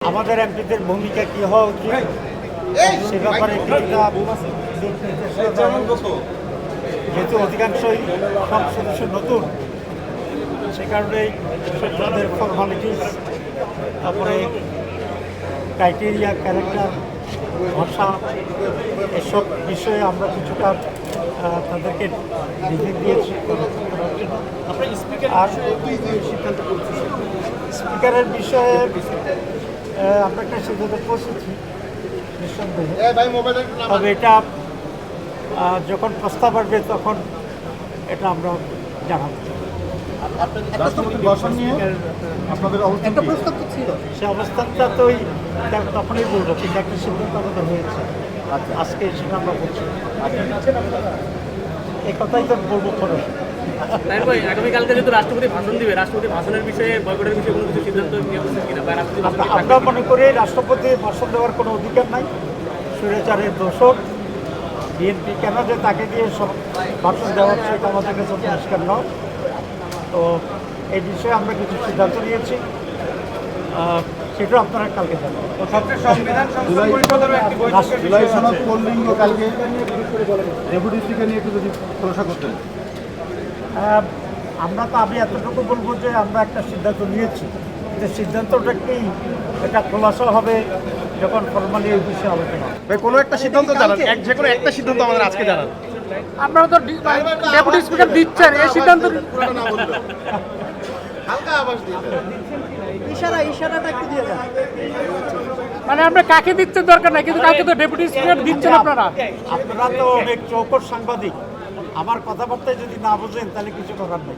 আমাদের এমপিদের ভূমিকা কি হওয়া উচিত সে ব্যাপারে কিছুটা যেহেতু অধিকাংশই সব সদস্য নতুন সে কারণেই তাদের ফর্মালিটিস তারপরে ক্রাইটেরিয়া ক্যারেক্টার ভাষা এসব বিষয়ে আমরা কিছুটা তাদেরকে ডিগ্রি দিয়েছি। আর স্পিকারের বিষয়ে আমরা একটা সিদ্ধান্ত পৌঁছেছি নিঃসন্দেহে, তবে এটা যখন প্রস্তাব আসবে তখন এটা আমরা জানাবো। সে অবস্থানটা তো তখনই বলবো, কিন্তু একটা সিদ্ধান্ত আমাদের হয়েছে আজকে সেটা আমরা বলছি। এই কথাই তো বলবো খরচ। আগামীকালকে যেহেতু রাষ্ট্রপতি ভাষণ দিবে, রাষ্ট্রপতি ভাষণের বিষয়ে বয়কটের বিষয়ে কোনো কিছু সিদ্ধান্ত আমরা মনে করি রাষ্ট্রপতি ভাষণ দেওয়ার কোনো অধিকার নাই। স্বৈরাচারের দোষর বিএনপি কেন যে তাকে দিয়ে সব ভাষণ দেওয়া হচ্ছে এটা আমাদের কাছে পরিষ্কার নয়। তো এই বিষয়ে আমরা কিছু সিদ্ধান্ত নিয়েছি, সেটাও আপনারা কালকে জানাবেন। আমরা তো আমি এতটুকু বলবো যে আমরা একটা সিদ্ধান্ত নিয়েছি, যে সিদ্ধান্তটাকেই এটা খোলাসা হবে যখন ফর্মালি এই বিষয়ে আলোচনা হবে। কোনো একটা সিদ্ধান্ত জানান, যে কোনো একটা সিদ্ধান্ত আমাদের আজকে জানান। আপনারা তো ডেপুটি স্পিকার দিচ্ছেন, এই সিদ্ধান্ত ইশারাটা একটু দিয়ে দেন। মানে আমরা কাকে দিচ্ছেন দরকার নাই, কিন্তু কাকে তো ডেপুটি স্পিকার দিচ্ছেন আপনারা। আপনারা তো অনেক চৌকস সাংবাদিক, আমার কথাবার্তায় যদি না বোঝেন তাহলে কিছু করার নেই।